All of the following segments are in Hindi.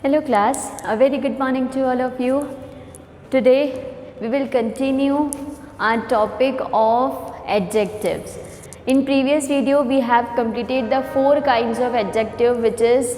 Hello class, a very good morning to all of you. Today we will continue our topic of adjectives. In previous video we have completed the 4 kinds of adjective, which is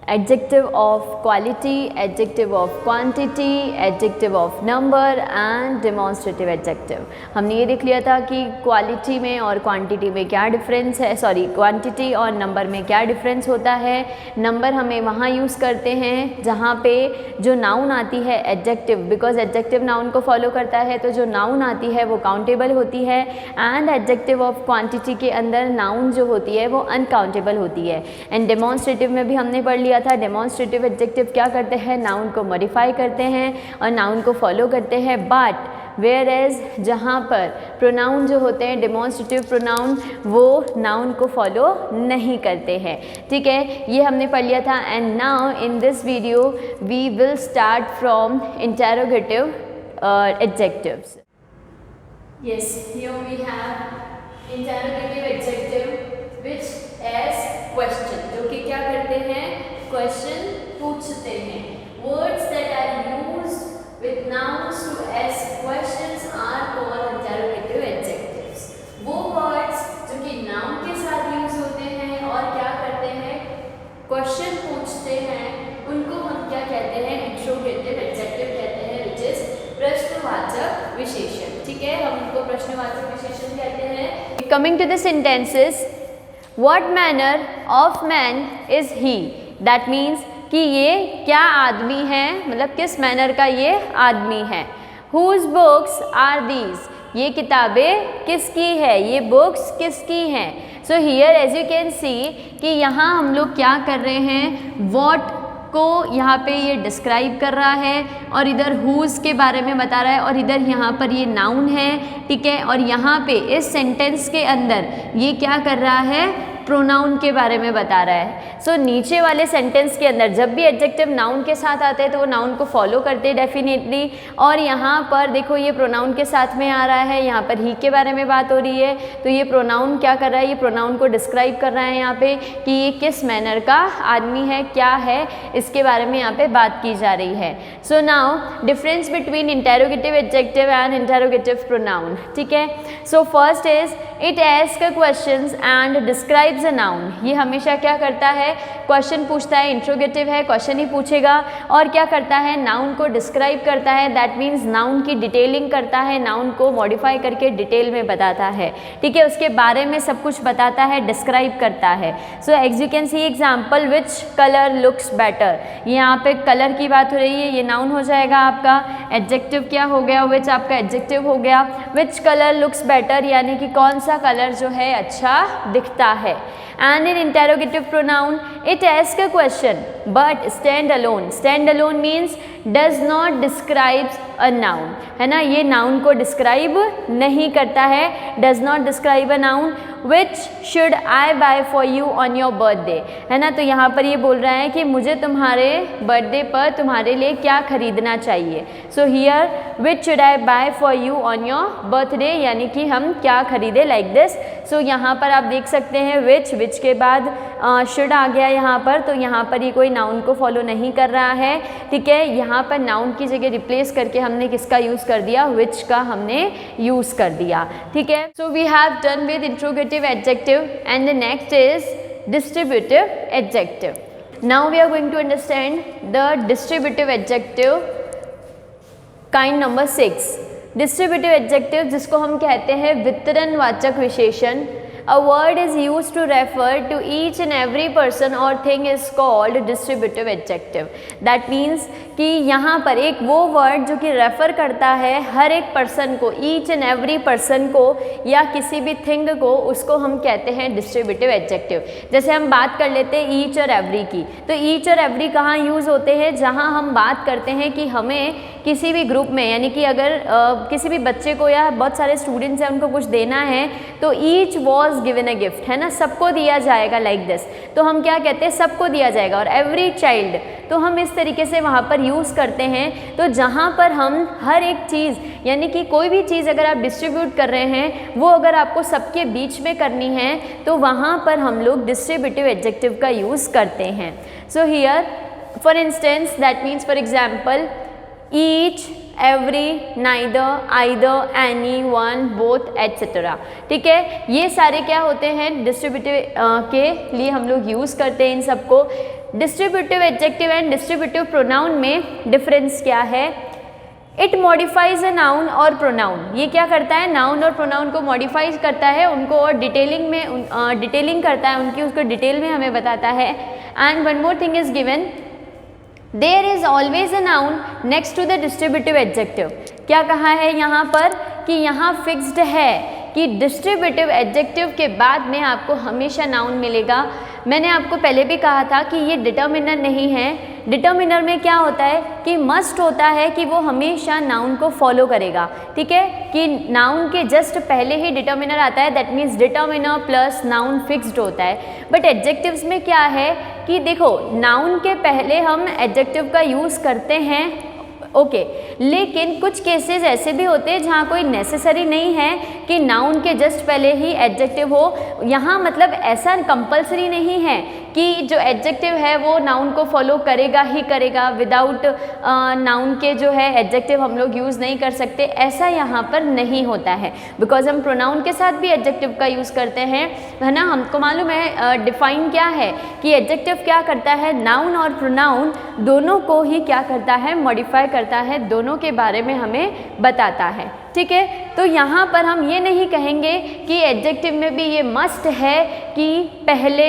adjective of quality, adjective of quantity, adjective of number and demonstrative adjective. हमने ये देख लिया था कि क्वालिटी में और क्वांटिटी में क्या डिफरेंस है, क्वांटिटी और नंबर में क्या डिफरेंस होता है. नंबर हमें वहाँ यूज़ करते हैं जहाँ पे जो नाउन आती है एडजेक्टिव, बिकॉज एडजेक्टिव नाउन को फॉलो करता है, तो जो नाउन आती है वो काउंटेबल होती है. एंड एडजेक्टिव ऑफ क्वांटिटी के अंदर नाउन जो होती है वो अनकाउंटेबल होती है. एंड डेमोन्स्ट्रेटिव में भी हमने पढ़ लिया था, डेमोन्स्ट्रेटिव एडजेक्टिव क्या करते हैं, नाउन को मॉडिफाई करते हैं और नाउन को फॉलो करते हैं. बट वेयर एज जहाँ पर प्रोनाउन जो होते हैं डेमोन्स्ट्रेटिव प्रोनाउन वो नाउन को फॉलो नहीं करते हैं. ठीक है, ये हमने पढ़ लिया था. And now in this video we will start from interrogative adjectives. Yes, here we have interrogative adjective which as question, जो कि क्या करते हैं, क्वेश्चन पूछते हैं. Words that are used with nouns to ask questions are called interrogative adjectives. वो वर्ड्स जो कि नाउन के साथ यूज होते हैं और क्या करते हैं, क्वेश्चन पूछते हैं, उनको हम क्या कहते हैं, इंट्रोगेटिव एडजेक्टिव कहते हैं, व्हिच इज प्रश्नवाचक विशेषण. ठीक है, हम उनको प्रश्नवाचक विशेषण कहते हैं. Coming to the sentences, what manner of man is he, that means कि ये क्या आदमी है, मतलब किस मैनर का ये आदमी है. हुज बुक्स आर दीज, ये किताबें किसकी है, ये बुक्स किसकी हैं. So here as you can see कि यहाँ हम लोग क्या कर रहे हैं, व्हाट को यहाँ पे ये डिस्क्राइब कर रहा है और इधर हुज के बारे में बता रहा है और इधर यहाँ पर ये नाउन है. ठीक है, और यहाँ पे इस सेंटेंस के अंदर ये क्या कर रहा है, प्रोनाउन के बारे में बता रहा है. सो नीचे वाले सेंटेंस के अंदर जब भी एडजेक्टिव नाउन के साथ आते हैं तो वो नाउन को फॉलो करते हैं डेफिनेटली. और यहाँ पर देखो ये प्रोनाउन के साथ में आ रहा है, यहाँ पर ही के बारे में बात हो रही है, तो ये प्रोनाउन क्या कर रहा है, ये प्रोनाउन को डिस्क्राइब कर रहा है यहाँ पे कि ये किस मैनर का आदमी है, क्या है, इसके बारे में यहाँ पे बात की जा रही है. So now difference between interrogative adjective and interrogative pronoun. ठीक है, so first is it asks questions and describes a noun. ये हमेशा क्या करता है, क्वेश्चन पूछता है, इंट्रोगेटिव है, क्वेश्चन ही पूछेगा और क्या करता है, नाउन को डिस्क्राइब करता है. दैट मीन्स नाउन की डिटेलिंग करता है, नाउन को मॉडिफाई करके डिटेल में बताता है. ठीक है, उसके बारे में सब कुछ बताता है, डिस्क्राइब करता है. So as you can see example, which colour looks better, यहाँ पे कलर की बात हो रही है, ये नाउन हो जाएगा आपका. एडजेक्टिव क्या हो गया, विच आपका एडजेक्टिव हो गया. विच कलर लुक्स बेटर यानी कि कौन सा कलर जो है अच्छा दिखता है. And in interrogative pronoun, it asks a question but stand alone. Stand alone means does not describes a noun, है ना. ये नाउन को डिस्क्राइब नहीं करता है, does not describe a noun. Which should I buy for you on your birthday, है ना. तो यहाँ पर ये बोल रहा है कि मुझे तुम्हारे बर्थडे पर तुम्हारे लिए क्या खरीदना चाहिए. So here which should I buy for you on your birthday यानी कि हम क्या खरीदे, लाइक दिस. सो यहाँ पर आप देख सकते हैं which के बाद should आ गया यहाँ पर, तो यहाँ पर ये कोई नाउन को फॉलो नहीं कर रहा है. ठीक है, यहाँ पर नाउन की जगह रिप्लेस करके हमने किसका यूज़ कर दिया, which का हमने यूज़ कर दिया. ठीक है, so we have done with interrogative adjective and the next is distributive adjective. Now we are going to understand the distributive adjective kind number 6. Distributive adjective जिसको हम कहते हैं वितरणवाचक विशेषण. A word is used to refer to each and every person or thing is called distributive adjective. That means कि यहाँ पर एक वो वर्ड जो कि रेफ़र करता है हर एक पर्सन को, ईच एंड एवरी पर्सन को या किसी भी थिंग को, उसको हम कहते हैं डिस्ट्रीब्यूटिव एडजेक्टिव. जैसे हम बात कर लेते हैं ईच और एवरी की, तो ईच और एवरी कहाँ यूज़ होते हैं, जहाँ हम बात करते हैं कि हमें किसी भी ग्रुप में, यानी कि अगर किसी भी बच्चे को या बहुत सारे स्टूडेंट्स हैं उनको कुछ देना है तो each was given a gift, है ना, सबको दिया जाएगा, लाइक दिस. तो हम क्या कहते हैं, सबको दिया जाएगा. और एवरी चाइल्ड, तो हम इस तरीके से वहाँ पर यूज़ करते हैं. तो जहाँ पर हम हर एक चीज़, यानी कि कोई भी चीज़ अगर आप डिस्ट्रीब्यूट कर रहे हैं वो अगर आपको सबके बीच में करनी है तो वहाँ पर हम लोग डिस्ट्रीब्यूटिव एडजेक्टिव का यूज़ करते हैं. So here for instance that means for example each, every, neither, either, any, one, both, etcetera. ठीक है, ये सारे क्या होते हैं डिस्ट्रीब्यूटिव के लिए हम लोग यूज़ करते हैं इन सबको। Distributive adjective and distributive pronoun में डिफरेंस क्या है? इट मॉडिफाइज अ नाउन और प्रोनाउन। ये क्या करता है? नाउन और प्रोनाउन को मॉडिफाइज करता है, उनको और डिटेलिंग करता है, उनकी उसको डिटेल में हमें बताता है। And one more thing is given, there is always a noun next to the distributive adjective. क्या कहा है यहाँ पर कि यहाँ फिक्स्ड है कि डिस्ट्रीब्यूटिव एडजेक्टिव के बाद में आपको हमेशा नाउन मिलेगा। मैंने आपको पहले भी कहा था कि ये डिटर्मिनर नहीं है। डिटर्मिनर में क्या होता है कि मस्ट होता है कि वो हमेशा नाउन को फॉलो करेगा। ठीक है, कि नाउन के जस्ट पहले ही डिटर्मिनर आता है, that means determiner plus noun fixed होता है। बट एडजेक्टिव्स में क्या है कि देखो नाउन के पहले हम एडजेक्टिव का यूज़ करते हैं, ओके, लेकिन कुछ केसेस ऐसे भी होते हैं जहाँ कोई नेसेसरी नहीं है कि नाउन के जस्ट पहले ही एडजेक्टिव हो। यहाँ मतलब ऐसा कंपलसरी नहीं है कि जो एडजेक्टिव है वो नाउन को फॉलो करेगा ही करेगा, विदाउट नाउन के जो है एडजेक्टिव हम लोग यूज़ नहीं कर सकते, ऐसा यहाँ पर नहीं होता है। बिकॉज हम प्रोनाउन के साथ भी एडजेक्टिव का यूज़ करते हैं, है ना। हमको मालूम है डिफाइन क्या है कि एडजेक्टिव क्या करता है, नाउन और प्रोनाउन दोनों को ही क्या करता है, मॉडिफाई करता है, दोनों के बारे में हमें बताता है। ठीक है, तो यहाँ पर हम ये नहीं कहेंगे कि एडजेक्टिव में भी ये मस्ट है कि पहले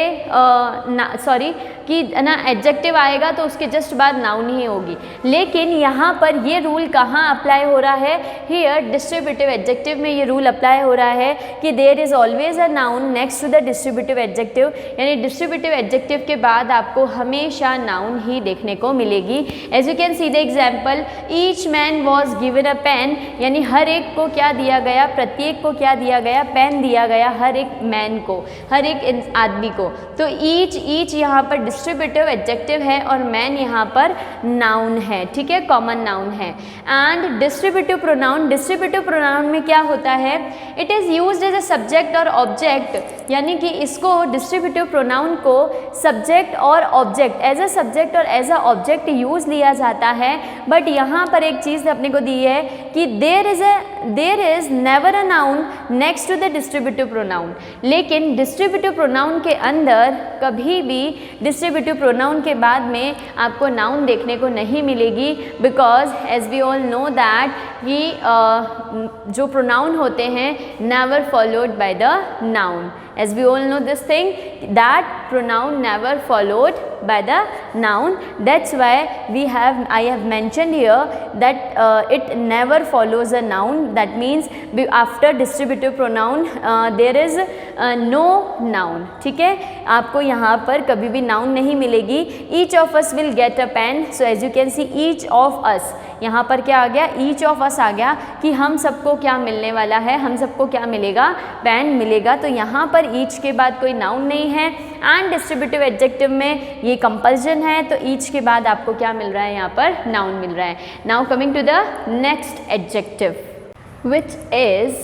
कि ना एडजेक्टिव आएगा तो उसके जस्ट बाद नाउन ही होगी। लेकिन यहाँ पर ये रूल कहाँ अप्लाई हो रहा है? हियर डिस्ट्रीब्यूटिव एडजेक्टिव में ये रूल अप्लाई हो रहा है कि there is always a noun next to the distributive adjective, यानी डिस्ट्रीब्यूटिव एडजेक्टिव के बाद आपको हमेशा नाउन ही देखने को मिलेगी। As you can see the example, each man was given a pen, यानी हर एक को क्या दिया गया, प्रत्येक को क्या दिया गया, पेन दिया गया, हर एक मैन को, हर एक आदमी को। तो ईच यहाँ पर डिस्ट्रीब्यूटिव एडजेक्टिव है और मैन यहाँ पर नाउन है। ठीक है, कॉमन नाउन है। एंड डिस्ट्रीब्यूटिव प्रोनाउन में क्या होता है, it is used as a subject और ऑब्जेक्ट, यानी कि इसको डिस्ट्रीब्यूटिव प्रोनाउन को सब्जेक्ट और ऑब्जेक्ट, एज अ सब्जेक्ट और एज अ ऑब्जेक्ट यूज लिया जाता है। बट यहाँ पर एक चीज़ अपने को दी है कि there is never a noun next to the distributive pronoun. लेकिन डिस्ट्रीब्यूटिव प्रोनाउन के अंदर कभी भी डिस्ट्रीब्यूटिव प्रोनाउन के बाद में आपको नाउन देखने को नहीं मिलेगी, because as we all know that कि जो प्रोनाउन होते हैं never followed by the noun. As we all know this thing, that pronoun never followed by the noun. That's why I have mentioned here that it never follows a noun. That means after distributive pronoun there is no noun. ठीक है, आपको यहाँ पर कभी भी noun नहीं मिलेगी। Each of us will get a pen. So as you can see, each of us, यहाँ पर क्या आ गया, each of us आ गया कि हम सबको क्या मिलने वाला है, हम सबको क्या मिलेगा, पेन मिलेगा। तो यहाँ पर ईच के बाद कोई नाउन नहीं है। एंड डिस्ट्रीब्यूटिव एडजेक्टिव में ये कंपल्जन है, तो ईच के बाद आपको क्या मिल रहा है, यहाँ पर नाउन मिल रहा है। Now coming to the next adjective which is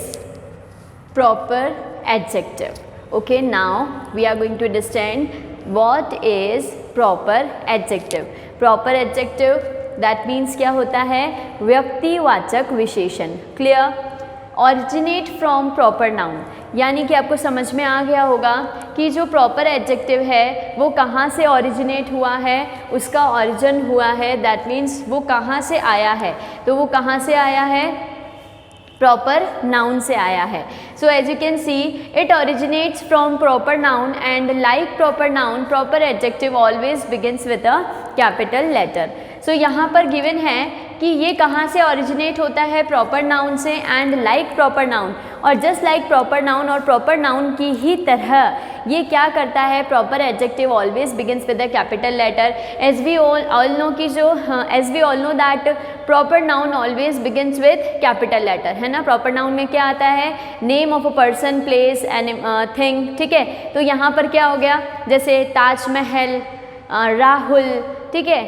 proper adjective. Okay, now we are going to understand what is proper adjective. Proper adjective that means क्या होता है, व्यक्तिवाचक विशेषण। Clear, originate from proper noun, यानी कि आपको समझ में आ गया होगा कि जो प्रॉपर एडजेक्टिव है वो कहाँ से ऑरिजिनेट हुआ है, उसका ऑरिजिन हुआ है, दैट मीन्स वो कहाँ से आया है। तो वो कहाँ से आया है, प्रॉपर नाउन से आया है। So as you can see it originates from proper noun and like proper noun proper adjective always begins with a capital letter. So यहाँ पर गिवन है कि ये कहाँ से ऑरिजिनेट होता है, प्रॉपर नाउन से, एंड लाइक प्रॉपर नाउन, और जस्ट लाइक प्रॉपर नाउन और प्रॉपर नाउन की ही तरह ये क्या करता है, proper adjective always begins with a capital letter. As we all know कि जो as we all know that proper noun always begins with capital letter, है ना। प्रॉपर नाउन में क्या आता है, name of a person, place, and thing. ठीक है, तो यहाँ पर क्या हो गया, जैसे ताजमहल, राहुल, ठीक है,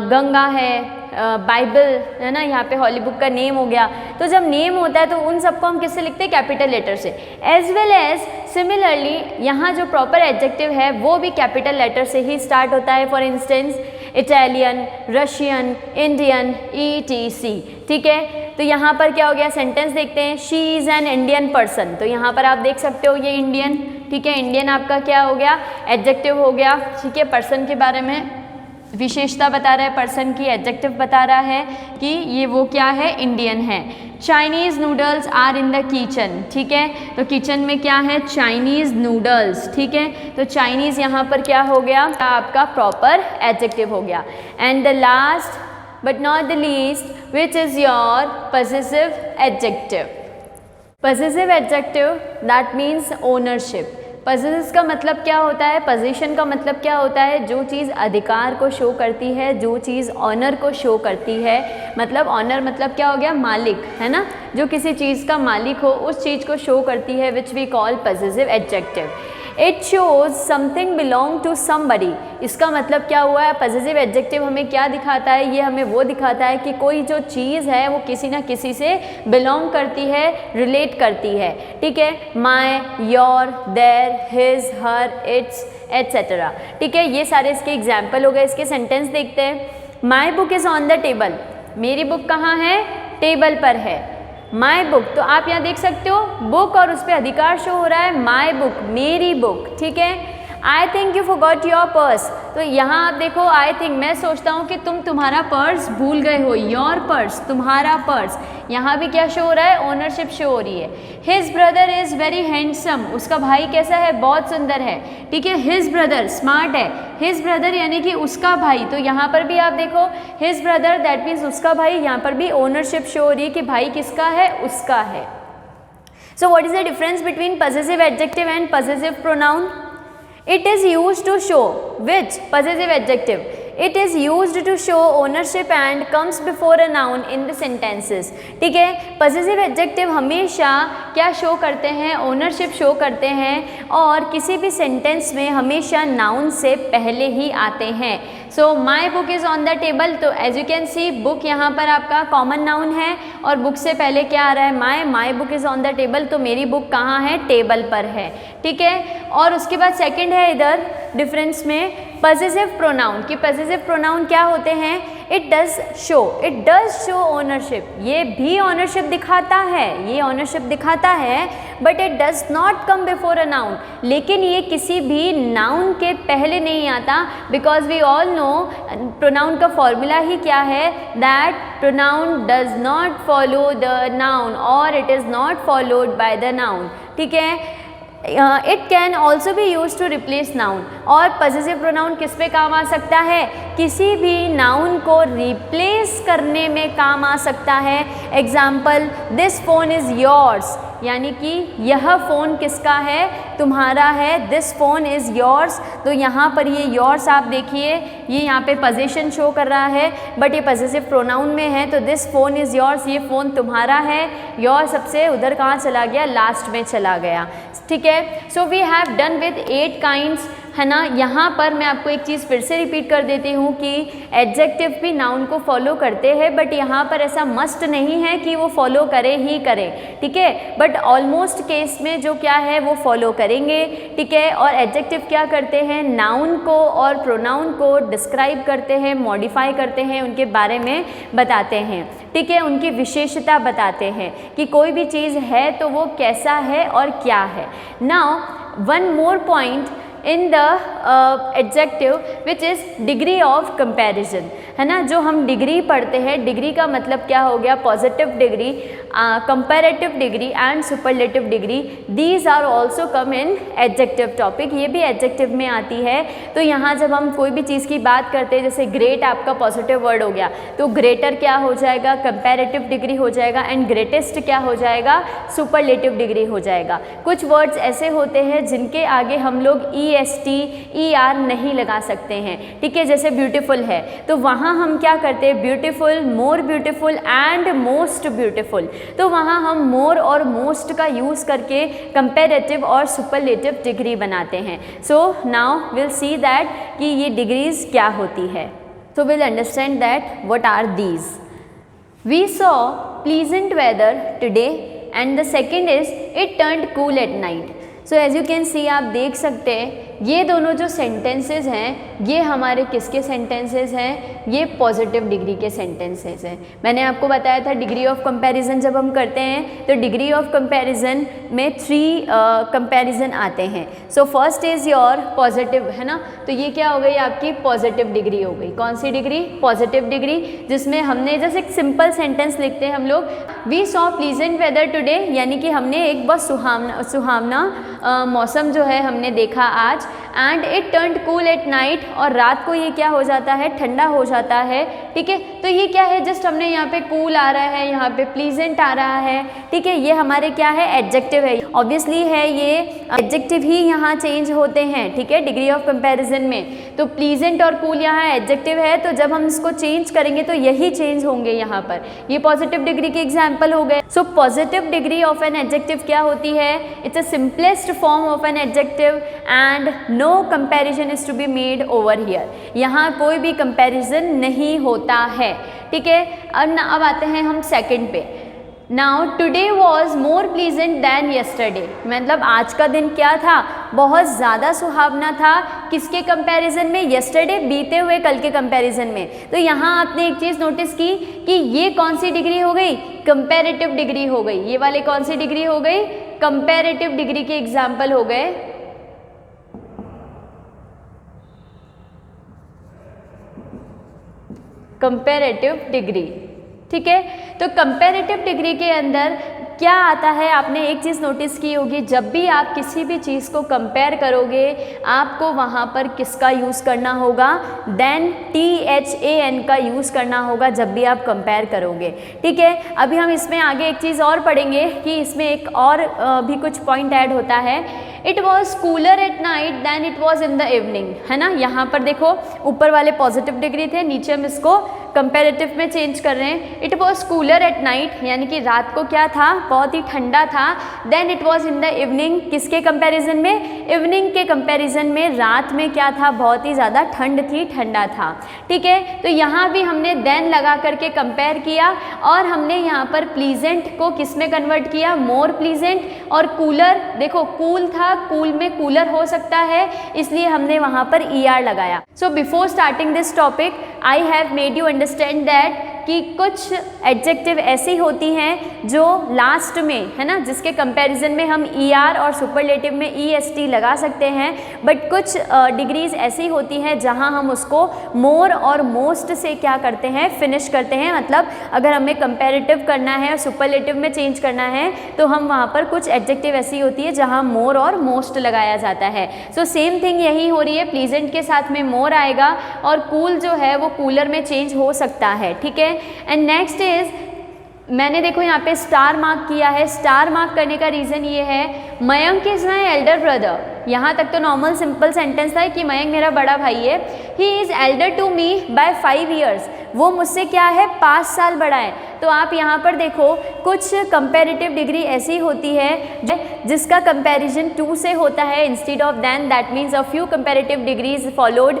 गंगा है, बाइबल, है ना, यहाँ पे हॉली बुक का नेम हो गया। तो जब नेम होता है तो उन सबको हम किससे लिखते हैं, कैपिटल लेटर से। एज वेल एज सिमिलरली यहाँ जो प्रॉपर एडजेक्टिव है वो भी कैपिटल लेटर से ही स्टार्ट होता है। For instance Italian, Russian, Indian, ETC। ठीक है, तो यहाँ पर क्या हो गया, सेंटेंस देखते हैं, she is an Indian person. तो यहाँ पर आप देख सकते हो ये इंडियन, ठीक है, इंडियन आपका क्या हो गया, एडजेक्टिव हो गया। ठीक है, पर्सन के बारे में विशेषता बता रहा है, पर्सन की एडजेक्टिव बता रहा है कि ये वो क्या है, इंडियन है। Chinese noodles are in the kitchen. ठीक है, तो किचन में क्या है, चाइनीज़ नूडल्स। ठीक है, तो चाइनीज़ यहाँ पर क्या हो गया, आपका प्रॉपर एडजेक्टिव हो गया। And the last but not the least which is your possessive adjective. Possessive adjective that means ownership. Possessive का मतलब क्या होता है, पोजीशन का मतलब क्या होता है, जो चीज़ अधिकार को शो करती है, जो चीज़ ऑनर को शो करती है। मतलब ऑनर मतलब क्या हो गया, मालिक, है ना, जो किसी चीज़ का मालिक हो उस चीज़ को शो करती है, which we call possessive adjective. It shows something belong to somebody. इसका मतलब क्या हुआ है, पॉसेसिव एडजेक्टिव हमें क्या दिखाता है, ये हमें वो दिखाता है कि कोई जो चीज़ है वो किसी ना किसी से बिलोंग करती है, रिलेट करती है। ठीक है, my, your, their, his, her, its, etcetera. ठीक है, ये सारे इसके एग्जाम्पल हो गए। इसके सेंटेंस देखते हैं। माई book is on the table. मेरी बुक कहाँ है, टेबल पर है। माई बुक, तो आप यहाँ देख सकते हो बुक और उस पर अधिकार शो हो रहा है, माई बुक, मेरी बुक। ठीक है, I think you forgot your purse. तो यहाँ आप देखो, आई थिंक, मैं सोचता हूँ कि तुम तुम्हारा पर्स भूल गए हो, योर पर्स, तुम्हारा पर्स। यहाँ भी क्या शो हो रहा है, ओनरशिप शो हो रही है। His brother is very handsome. उसका भाई कैसा है, बहुत सुंदर है। ठीक है, हिज ब्रदर स्मार्ट है, हिज ब्रदर यानी कि उसका भाई। तो यहाँ पर भी आप देखो हिज ब्रदर दैट मीन्स उसका भाई, यहाँ पर भी ओनरशिप शो हो रही है कि भाई किसका है, उसका है। So what is the difference between possessive adjective and possessive pronoun? It is used to show which possessive adjective? It is used to show ownership and comes before a noun in the sentences. ठीक है, possessive adjective हमेशा क्या शो करते हैं, ओनरशिप शो करते हैं और किसी भी सेंटेंस में हमेशा नाउन से पहले ही आते हैं। So my book is on the table, तो as you can see book यहाँ पर आपका कॉमन नाउन है और बुक से पहले क्या आ रहा है, माई book is on the table, तो मेरी बुक कहाँ है, टेबल पर है। ठीक है, और उसके बाद सेकंड है इधर डिफरेंस में पॉसेसिव प्रोनाउन, कि पॉसेसिव प्रोनाउन क्या होते हैं, इट डज शो ओनरशिप। ये भी ओनरशिप दिखाता है, ये ओनरशिप दिखाता है, but it does not come before a noun. लेकिन ये किसी भी नाउन के पहले नहीं आता, because we all know pronoun का फॉर्मूला ही क्या है, that pronoun does not follow the noun और it is not followed by the noun. ठीक है, it can also be use to replace noun. और पॉसेसिव प्रोनाउन किस पे काम आ सकता है, किसी भी नाउन को रिप्लेस करने में काम आ सकता है। Example, this phone is yours, यानी कि यह फ़ोन किसका है, तुम्हारा है। दिस फोन इज़ योर्स, तो यहाँ पर ये योर्स आप देखिए, ये यहाँ पे पोजीशन शो कर रहा है, बट ये पॉसेसिव प्रोनाउन में है। तो दिस फोन इज़ योर्स, ये फ़ोन तुम्हारा है। योर सबसे उधर कहाँ चला गया, लास्ट में चला गया। ठीक है, so we have done with 8 kinds, है ना। यहाँ पर मैं आपको एक चीज़ फिर से रिपीट कर देती हूँ कि एडजेक्टिव भी नाउन को फॉलो करते हैं, बट यहाँ पर ऐसा मस्ट नहीं है कि वो फॉलो करें ही करें। ठीक है, बट ऑलमोस्ट केस में जो क्या है वो फॉलो करेंगे। ठीक है, और एडजेक्टिव क्या करते हैं, नाउन को और प्रोनाउन को डिस्क्राइब करते हैं, मॉडिफाई करते हैं, उनके बारे में बताते हैं। ठीक है, उनकी विशेषता बताते हैं कि कोई भी चीज़ है तो वो कैसा है और क्या है। Now one more point in the adjective which is degree of comparison, है ना। जो हम डिग्री पढ़ते हैं, डिग्री का मतलब क्या हो गया, positive degree, comparative degree and superlative degree. These are also come in adjective topic, ये भी एडजेक्टिव में आती है। तो यहाँ जब हम कोई भी चीज़ की बात करते हैं, जैसे ग्रेट आपका पॉजिटिव वर्ड हो गया, तो ग्रेटर क्या हो जाएगा, कंपैरेटिव डिग्री हो जाएगा, एंड ग्रेटेस्ट क्या हो जाएगा, सुपरलेटिव डिग्री हो जाएगा। कुछ वर्ड्स ऐसे होते हैं जिनके आगे हम लोग EST, ER नहीं लगा सकते हैं। ठीक है, जैसे ब्यूटीफुल है तो वहाँ हम क्या करते हैं, beautiful, more beautiful and most beautiful. तो वहाँ हम मोर और मोस्ट का यूज़ करके कंपैरेटिव और सुपरलेटिव डिग्री बनाते हैं। So now will see that कि ये डिग्रीज क्या होती है। So will understand that what are these. We saw pleasant weather today and the second is it turned cool at night. So as you can see, आप देख सकते हैं ये दोनों जो सेंटेंसेस हैं ये हमारे किसके सेंटेंसेस हैं, ये पॉजिटिव डिग्री के सेंटेंसेस हैं। मैंने आपको बताया था डिग्री ऑफ कंपैरिजन जब हम करते हैं तो डिग्री ऑफ कंपैरिजन में 3 कंपैरिजन आते हैं। So first is your positive, है ना, तो ये क्या हो गई आपकी पॉजिटिव डिग्री हो गई। कौन सी डिग्री, पॉजिटिव डिग्री, जिसमें हमने जैसे एक सिंपल सेंटेंस लिखते हैं हम लोग, we saw pleasant weather today, यानी कि हमने एक बहुत सुहावना मौसम जो है हमने देखा आज, and it turned cool at night, और रात को ये क्या हो जाता है, ठंडा हो जाता है। ठीक है, तो ये क्या है, जस्ट हमने यहाँ पे कूल आ रहा है, यहाँ पे प्लीजेंट आ रहा है। ठीक है, ये हमारे क्या है, एडजेक्टिव है, ऑब्वियसली है, ये एडजेक्टिव ही यहाँ चेंज होते हैं। ठीक है, डिग्री ऑफ कंपैरिजन में तो प्लीजेंट और कूल यहाँ एडजेक्टिव है, तो जब हम इसको चेंज करेंगे तो यही चेंज होंगे यहाँ पर। ये पॉजिटिव डिग्री के एग्जाम्पल हो गए। So positive degree of an adjective क्या होती है, it's a simplest form of an adjective and no comparison is to be made over here. यहाँ कोई भी कंपैरिजन नहीं होता है। ठीक है, अब आते हैं हम सेकंड पे। Now today was more pleasant than yesterday, मतलब आज का दिन क्या था, बहुत ज़्यादा सुहावना था। किसके कंपैरिजन में, येस्टरडे, बीते हुए कल के कंपैरिजन में। तो यहाँ आपने एक चीज़ नोटिस की कि ये कौन सी डिग्री हो गई, कंपैरेटिव डिग्री हो गई। ये वाले कौन सी डिग्री हो गई, कंपैरेटिव डिग्री के एग्जाम्पल हो गए। Comparative degree. ठीक है, तो कंपैरेटिव डिग्री के अंदर क्या आता है, आपने एक चीज़ नोटिस की होगी, जब भी आप किसी भी चीज़ को कंपेयर करोगे आपको वहाँ पर किसका यूज़ करना होगा, देन THAN का यूज़ करना होगा जब भी आप कंपेयर करोगे। ठीक है, अभी हम इसमें आगे एक चीज़ और पढ़ेंगे कि इसमें एक और भी कुछ पॉइंट ऐड होता है। It was cooler at night than it was in the evening, है ना। यहाँ पर देखो ऊपर वाले पॉजिटिव डिग्री थे, नीचे हम इसको कंपेरेटिव में चेंज कर रहे हैं। It was cooler at night, यानी कि रात को क्या था, बहुत ही ठंडा था। Then it was in the evening, किसके कंपैरिजन में, इवनिंग के कंपैरिजन में रात में क्या था, बहुत ही ज़्यादा ठंड थी, ठंडा था। ठीक है, तो यहाँ भी हमने देन लगा करके कंपेयर किया और हमने यहाँ पर प्लीजेंट को किस में कन्वर्ट किया, मोर प्लीजेंट, और कूलर, देखो कूल था, कूल में कूलर हो सकता है, इसलिए हमने वहाँ पर ER लगाया। So before starting this topic I have made you understand that कि कुछ एडजेक्टिव ऐसी होती हैं जो लास्ट में, है ना, जिसके कंपैरिजन में हम ER और सुपरलेटिव में EST लगा सकते हैं, बट कुछ डिग्रीज ऐसी होती हैं जहां हम उसको मोर और मोस्ट से क्या करते हैं, फिनिश करते हैं। मतलब अगर हमें कंपैरेटिव करना है और सुपरलेटिव में चेंज करना है तो हम वहाँ पर कुछ एडजेक्टिव ऐसी होती है जहाँ मोर और मोस्ट लगाया जाता है। सो सेम थिंग यही हो रही है, प्लीजेंट के साथ में मोर आएगा और कूल जो है वो कूलर में चेंज हो सकता है। ठीक है, एंड नेक्स्ट इज, मैंने देखो यहाँ पे स्टार मार्क किया है। स्टार मार्क करने का रीज़न ये है, Mayank is my elder brother. यहाँ तक तो नॉर्मल सिंपल सेंटेंस था कि मयंक मेरा बड़ा भाई है। He is elder to me by 5 years, वो मुझसे क्या है, 5 साल बड़ा है। तो आप यहाँ पर देखो कुछ कंपैरेटिव डिग्री ऐसी होती है जिसका कंपैरिजन 2 से होता है instead of than, that means a few comparative degrees followed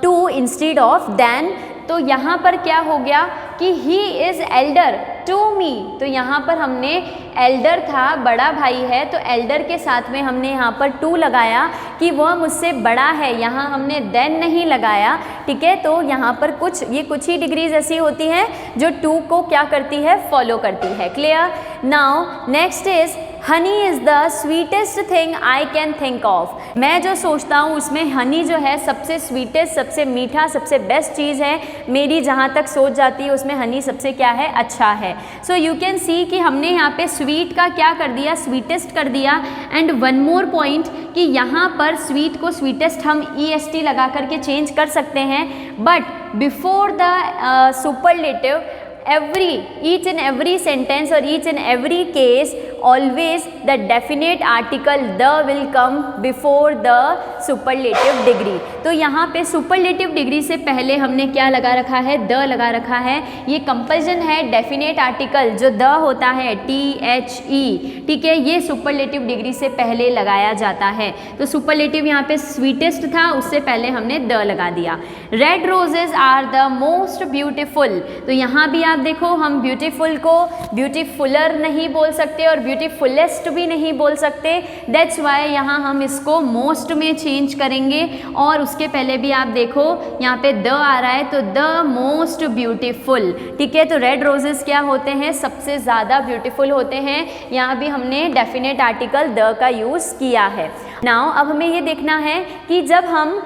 2 instead of than. तो यहाँ पर क्या हो गया कि he is elder to me, तो यहाँ पर हमने एल्डर था, बड़ा भाई है, तो एल्डर के साथ में हमने यहाँ पर 2 लगाया कि वह मुझसे बड़ा है, यहाँ हमने देन नहीं लगाया। ठीक है, तो यहाँ पर कुछ ही डिग्रीज ऐसी होती हैं जो 2 को क्या करती है, फॉलो करती है। Clear. Now next is, Honey is the sweetest thing I can think of. मैं जो सोचता हूँ उसमें हनी जो है सबसे स्वीटेस्ट, सबसे मीठा, सबसे बेस्ट चीज़ है। मेरी जहाँ तक सोच जाती है उसमें हनी सबसे क्या है, अच्छा है। सो यू कैन सी कि हमने यहाँ पे स्वीट का क्या कर दिया, स्वीटेस्ट कर दिया। एंड वन मोर पॉइंट कि यहाँ पर स्वीट को स्वीटेस्ट हम EST लगा करके चेंज कर सकते हैं, but before the superlative each and every sentence or each and every case always the definite article the will come before the superlative degree। तो यहाँ पे superlative degree से पहले हमने क्या लगा रखा है, the लगा रखा है। ये कंपल्जन है, definite article जो the होता है THE, ठीक है, ये superlative degree से पहले लगाया जाता है। तो superlative यहाँ पे sweetest था, उससे पहले हमने the लगा दिया। Red roses are the most beautiful, तो यहाँ भी आप देखो हम ब्यूटीफुल को ब्यूटीफुलर नहीं बोल सकते और ब्यूटीफुलेस्ट भी नहीं बोल सकते, दैट्स वाई यहाँ हम इसको मोस्ट में चेंज करेंगे। और उसके पहले भी आप देखो यहाँ पे द आ रहा है, तो द मोस्ट ब्यूटीफुल, ठीक है। तो रेड रोजेस क्या होते हैं, सबसे ज़्यादा ब्यूटीफुल होते हैं। यहाँ भी हमने डेफिनेट आर्टिकल द का यूज़ किया है। नाउ अब हमें ये देखना है कि जब हम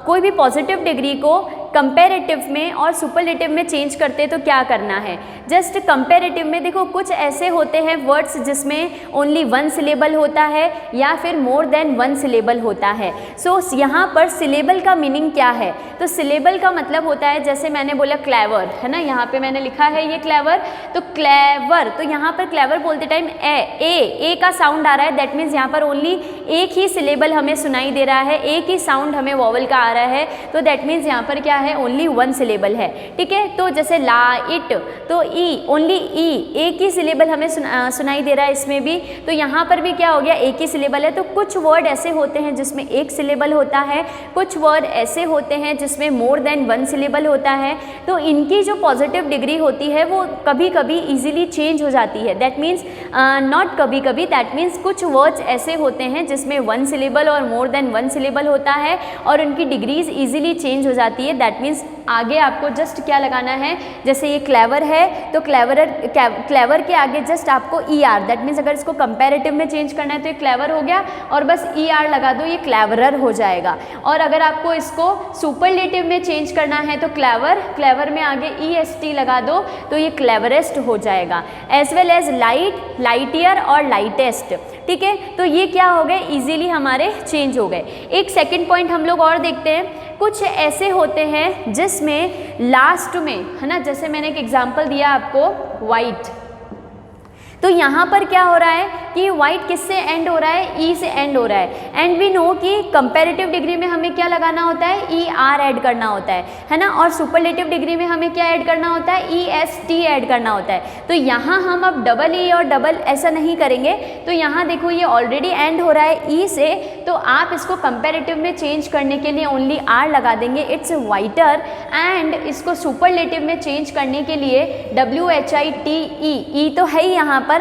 कोई भी पॉजिटिव डिग्री को कंपैरेटिव में और सुपरलेटिव में चेंज करते हैं तो क्या करना है। जस्ट कंपैरेटिव में देखो कुछ ऐसे होते हैं वर्ड्स जिसमें ओनली वन सिलेबल होता है या फिर मोर देन वन सिलेबल होता है। सो यहाँ पर सिलेबल का मीनिंग क्या है, तो सिलेबल का मतलब होता है, जैसे मैंने बोला क्लेवर, है ना, यहाँ पे मैंने लिखा है ये क्लेवर, तो क्लेवर, तो यहाँ पर क्लेवर बोलते टाइम ए का साउंड आ रहा है, दैट मीन्स यहाँ पर ओनली एक ही सिलेबल हमें सुनाई दे रहा है, एक ही साउंड हमें वॉवल का आ रहा है, तो दैट मीन्स यहाँ पर क्या है, ओनली वन सिलेबल है, ठीक है। तो जैसे लाइट, तो ई, ओनली ई, एक ही सिलेबल हमें सुनाई दे रहा है इसमें भी, तो यहाँ पर भी क्या हो गया, एक ही सिलेबल है। तो कुछ वर्ड ऐसे होते हैं जिसमें एक सिलेबल होता है, कुछ वर्ड ऐसे होते हैं जिसमें मोर देन वन सिलेबल होता है, तो इनकी जो पॉजिटिव डिग्री होती है वो कभी कभी इजीली चेंज हो जाती है, दैट मीन्स नॉट कभी कभी, दैट मीन्स कुछ वर्ड्स ऐसे होते हैं जिसमें वन सिलेबल और मोर देन वन सिलेबल होता है और उनकी डिग्रीज इजीली चेंज हो जाती है। दैट मीन्स आगे आपको जस्ट क्या लगाना है, जैसे ये क्लेवर है तो क्लेवर के आगे जस्ट आपको ई आर, दैट मीन्स अगर इसको कंपैरेटिव में चेंज करना है तो ये क्लेवर हो गया और बस ई आर लगा दो, ये क्लेवरर हो जाएगा। और अगर आपको इसको सुपरलेटिव में चेंज करना है तो क्लेवर में आगे ई एस टी लगा दो तो ये क्लेवरेस्ट हो जाएगा। As well as light, Lightyear और लाइटेस्ट, ठीक है। तो ये क्या हो गए, इजीली हमारे चेंज हो गए। एक सेकंड पॉइंट हम लोग और देखते हैं, कुछ ऐसे होते हैं जिसमें लास्ट में, है ना, जैसे मैंने एक एग्जांपल दिया आपको वाइट, तो यहाँ पर क्या हो रहा है कि वाइट किससे एंड हो रहा है, ई से एंड हो रहा है, एंड वी नो कि कंपैरेटिव डिग्री में हमें क्या लगाना होता है, ई आर ऐड करना होता है ना, और सुपरलेटिव डिग्री में हमें क्या ऐड करना होता है, ई एस टी ऐड करना होता है। तो यहाँ हम अब डबल ई और डबल ऐसा नहीं करेंगे, तो यहाँ देखो ये ऑलरेडी एंड हो रहा है ई से, तो आप इसको कंपैरेटिव में चेंज करने के लिए ओनली आर लगा देंगे, इट्स वाइटर, एंड इसको सुपरलेटिव में चेंज करने के लिए W H I T E तो है ही यहाँ पर,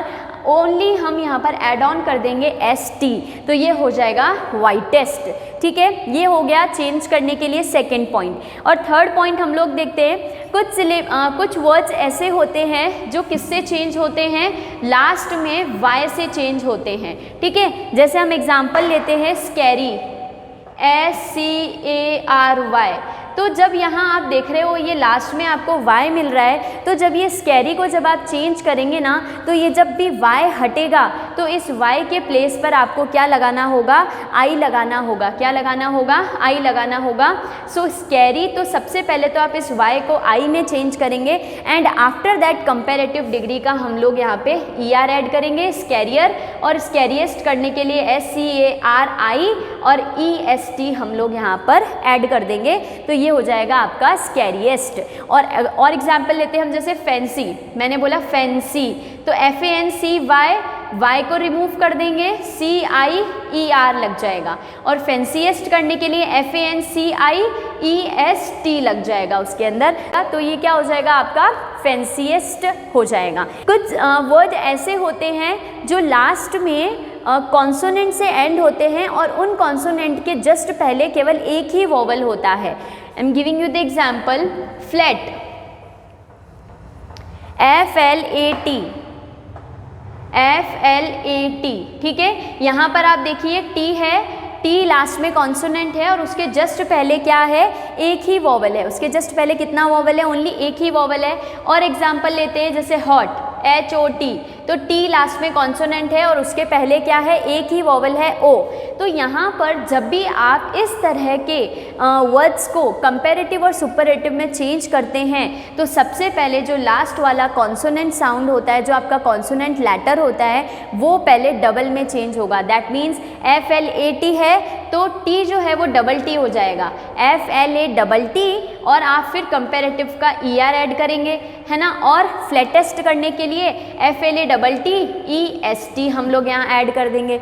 ओनली हम यहाँ पर एड ऑन कर देंगे एस टी, तो ये हो जाएगा वाइटेस्ट, ठीक है। ये हो गया चेंज करने के लिए सेकेंड पॉइंट। और थर्ड पॉइंट हम लोग देखते हैं, कुछ वर्ड्स ऐसे होते हैं जो किससे चेंज होते हैं, लास्ट में वाई से चेंज होते हैं, ठीक है। जैसे हम एग्जाम्पल लेते हैं स्कैरी, SCARY, तो जब यहाँ आप देख रहे हो ये लास्ट में आपको y मिल रहा है, तो जब ये स्कैरी को जब आप चेंज करेंगे ना, तो ये जब भी y हटेगा तो इस y के प्लेस पर आपको क्या लगाना होगा, I लगाना होगा। क्या लगाना होगा, I लगाना होगा। सो स्कैरी, तो सबसे पहले तो आप इस y को I में चेंज करेंगे and after that comparative degree का हम लोग यहाँ पे ER ऐड करेंगे, स्कैरियर, और स्कैरिएस्ट करने के लिए SCARI और EST हम लोग यहाँ पर ऐड कर देंगे, तो ये हो जाएगा आपका स्कैरिएस्ट। और एग्जाम्पल लेते हैं हम, जैसे फैंसी, मैंने बोला फैंसी, तो FANCY, y को रिमूव कर देंगे, CIER लग जाएगा, और फैंसीएस्ट करने के लिए FANCIEST लग जाएगा उसके अंदर, तो ये क्या हो जाएगा आपका फैंसीएस्ट हो जाएगा। कुछ वर्ड ऐसे होते हैं जो लास्ट में कॉन्सोनेंट से एंड होते हैं और उन कॉन्सोनेंट के जस्ट पहले केवल एक ही वोवल होता है। I am giving you the example, flat, FLAT, ठीक है। यहाँ पर आप देखिए टी है, टी लास्ट में कॉन्सोनेंट है और उसके जस्ट पहले क्या है, एक ही वोवल है, उसके जस्ट पहले कितना वोवल है, ओनली एक ही वोवल है। और एग्जाम्पल लेते हैं जैसे हॉट, HOT, तो टी लास्ट में कॉन्सोनेंट है और उसके पहले क्या है, एक ही वोवल है, O। तो यहाँ पर जब भी आप इस तरह के वर्ड्स को कंपैरेटिव और सुपरलेटिव में चेंज करते हैं, तो सबसे पहले जो लास्ट वाला कॉन्सोनेंट साउंड होता है, जो आपका कॉन्सोनेंट लेटर होता है, वो पहले डबल में चेंज होगा। दैट मीन्स FLAT है तो टी जो है वो डबल टी हो जाएगा, FLAT, और आप फिर कंपैरेटिव का ER ऐड करेंगे, है ना। और फ्लैटेस्ट करने के लिए FLATT EST हम लोग यहाँ ऐड कर देंगे।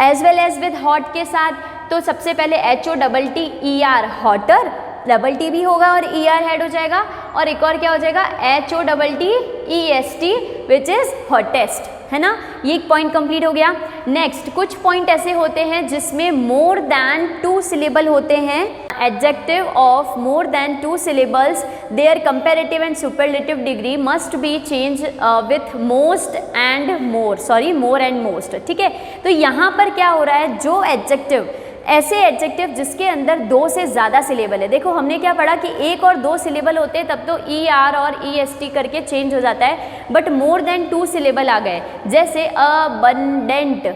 As well as with hot के साथ, तो सबसे पहले HOTTER हॉटर, डबल टी भी होगा और ई आर हेड हो जाएगा, और एक और क्या हो जाएगा, HOTTEST विच इज हॉटेस्ट, है ना। ये एक पॉइंट कंप्लीट हो गया। नेक्स्ट कुछ पॉइंट ऐसे होते हैं जिसमें मोर देन 2 सिलेबल होते हैं। Adjective of more than 2 syllables their comparative and superlative degree must be change with most and more, sorry more and most, ठीक है। तो यहाँ पर क्या हो रहा है, जो एडजेक्टिव, ऐसे एडजेक्टिव जिसके अंदर 2 से ज़्यादा सिलेबल है, देखो हमने क्या पढ़ा कि 1 और 2 सिलेबल होते हैं तब तो ER और EST करके चेंज हो जाता है, बट मोर देन 2 सिलेबल आ गए, जैसे अबंडेंट, अ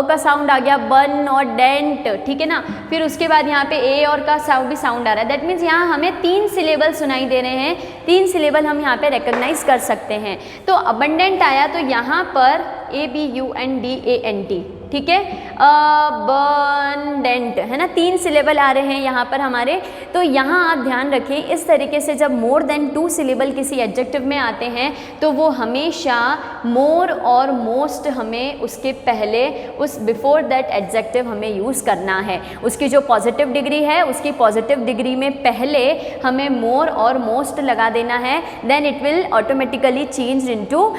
का साउंड आ गया, बन और डेंट, ठीक है ना। फिर उसके बाद यहाँ पे ए और का साउंड भी साउंड आ रहा है, दैट मीन्स यहाँ हमें 3 सिलेबल सुनाई दे रहे हैं, 3 सिलेबल हम यहाँ पे रिकॉग्नाइज कर सकते हैं। तो अबंडेंट आया तो यहाँ पर ABUNDANT, ठीक है, अबंडेंट, है ना, 3 सिलेबल आ रहे हैं यहाँ पर हमारे। तो यहाँ आप ध्यान रखें, इस तरीके से जब मोर देन 2 सिलेबल किसी एडजेक्टिव में आते हैं तो वो हमेशा मोर और मोस्ट हमें उसके पहले, उस बिफोर दैट एडजेक्टिव हमें यूज़ करना है। उसकी जो पॉजिटिव डिग्री है, उसकी पॉजिटिव डिग्री में पहले हमें मोर और मोस्ट लगा देना है, then it will automatically change into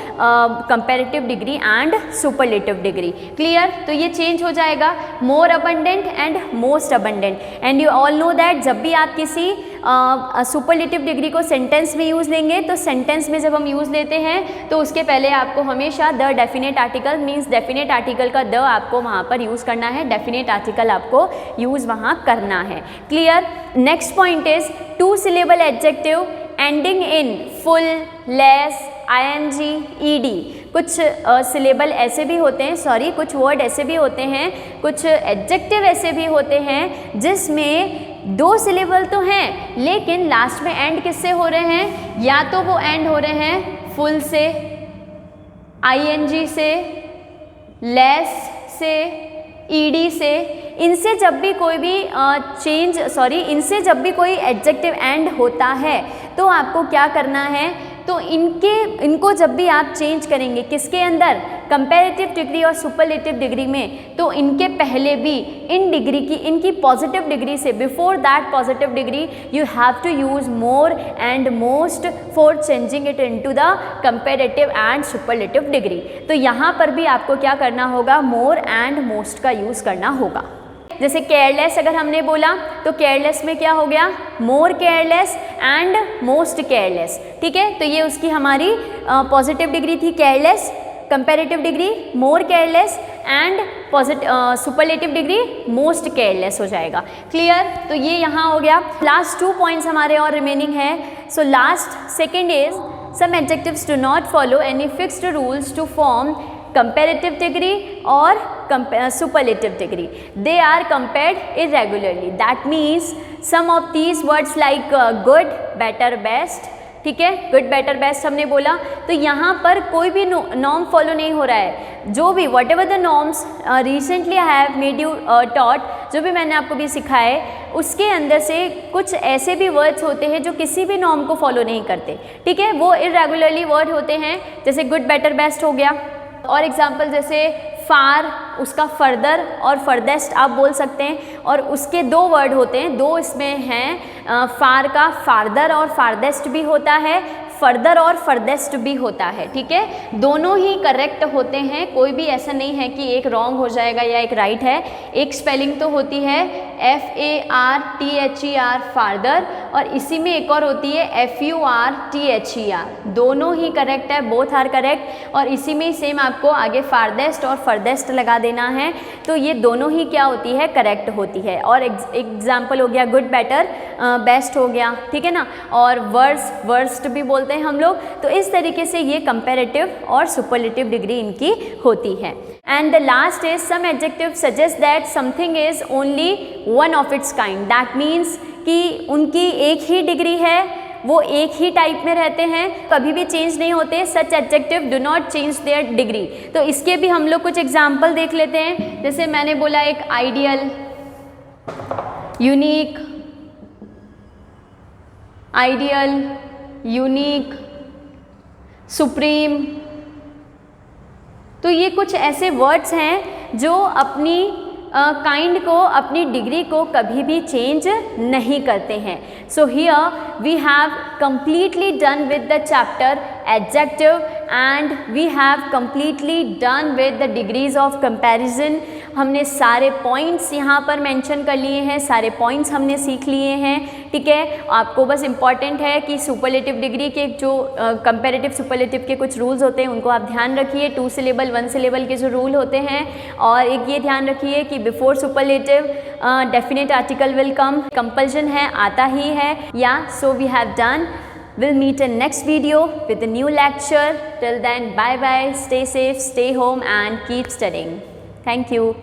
comparative degree and superlative degree. Clear. तो ये चेंज हो जाएगा, more abundant and most abundant. And you all know that जब भी आप किसी सुपरलेटिव डिग्री को सेंटेंस में यूज़ लेंगे, तो सेंटेंस में जब हम यूज़ लेते हैं तो उसके पहले आपको हमेशा the definite article, means definite article का द आपको वहाँ पर यूज़ करना है, डेफिनेट आर्टिकल आपको यूज़ वहाँ करना है। Clear. Next point is 2 syllable adjective ending in full, less, ING, ED। कुछ सिलेबल ऐसे भी होते हैं, सॉरी कुछ वर्ड ऐसे भी होते हैं, कुछ एडजेक्टिव ऐसे भी होते हैं जिसमें 2 सिलेबल तो हैं लेकिन लास्ट में एंड किससे हो रहे हैं, या तो वो एंड हो रहे हैं फुल से, ING से, लेस से, ED से। इनसे जब भी कोई भी इनसे जब भी कोई एडजेक्टिव एंड होता है तो आपको क्या करना है, तो इनको जब भी आप चेंज करेंगे किसके अंदर, कंपैरेटिव डिग्री और सुपरलेटिव डिग्री में, तो इनके पहले भी इन डिग्री की, इनकी पॉजिटिव डिग्री से, before that positive degree you have to use more and most for changing it into the comparative and superlative degree. तो यहाँ पर भी आपको क्या करना होगा, मोर एंड मोस्ट का यूज़ करना होगा। जैसे केयरलेस अगर हमने बोला तो केयरलेस में क्या हो गया, मोर केयरलेस एंड मोस्ट केयरलेस, ठीक है। तो ये उसकी हमारी पॉजिटिव डिग्री थी careless, comparative degree more careless and superlative degree most careless हो जाएगा। क्लियर। तो ये यहाँ हो गया। लास्ट 2 पॉइंट्स हमारे और रिमेनिंग है। So last second is some adjectives do not follow any fixed rules to form comparative degree or superlative degree. They are compared irregularly. That means some of these words like good, better, best, ठीक है, गुड बेटर बेस्ट हमने बोला, तो यहाँ पर कोई भी नॉर्म फॉलो नहीं हो रहा है। जो भी what ever the norms recently I have made you taught, जो भी मैंने आपको भी सिखाए, उसके अंदर से कुछ ऐसे भी वर्ड्स होते हैं जो किसी भी नॉर्म को फॉलो नहीं करते, ठीक है, वो इरेगुलरली वर्ड होते हैं। जैसे गुड बेटर बेस्ट हो गया, और एग्जाम्पल जैसे फार, उसका फर्दर और फर्देस्ट आप बोल सकते हैं, और उसके 2 वर्ड होते हैं, 2 इसमें हैं, फार का फार्दर और फार्देस्ट भी होता है, फर्दर और फर्देस्ट भी होता है, ठीक है। दोनों ही करेक्ट होते हैं, कोई भी ऐसा नहीं है कि एक रॉन्ग हो जाएगा या एक राइट है। एक स्पेलिंग तो होती है FARTHER फार्दर, और इसी में एक और होती है FURTHER, दोनों ही करेक्ट है, बोथ आर करेक्ट। और इसी में सेम आपको आगे फार्देस्ट और फर्देस्ट लगा देना है, तो ये दोनों ही क्या होती है, करेक्ट होती है। और एग्जाम्पल हो गया गुड बेटर बेस्ट हो गया, ठीक है ना, और वर्स वर्स्ट भी बोलते हैं हम लोग। तो इस तरीके से ये कंपैरेटिव और सुपरलेटिव डिग्री इनकी होती है। And the last is some adjective suggest that something is only one of its kind. That means कि उनकी एक ही डिग्री है, वो एक ही टाइप में रहते हैं, कभी भी चेंज नहीं होते। Such adjective do not change their degree. तो इसके भी हम लोग कुछ एग्जाम्पल देख लेते हैं। जैसे मैंने बोला एक ideal, unique, ideal, unique, supreme. तो ये कुछ ऐसे वर्ड्स हैं जो अपनी काइंड को, अपनी डिग्री को कभी भी चेंज नहीं करते हैं. So here we have completely done with the chapter adjective and we have completely done with the degrees of comparison. हमने सारे पॉइंट्स यहाँ पर मेंशन कर लिए हैं, सारे पॉइंट्स हमने सीख लिए हैं. ठीक है, आपको बस इम्पॉर्टेंट है कि सुपरलेटिव डिग्री के जो कंपैरेटिव सुपरलेटिव के कुछ रूल्स होते हैं उनको आप ध्यान रखिए. 2 सिलेबल 1 सिलेबल के जो रूल होते हैं, और एक ये ध्यान रखिए कि before superlative definite article will come. Compulsion है, आता ही है. या so we have done. We'll meet in next video with a new lecture. Till then, bye bye, stay safe, stay home and keep studying. Thank you.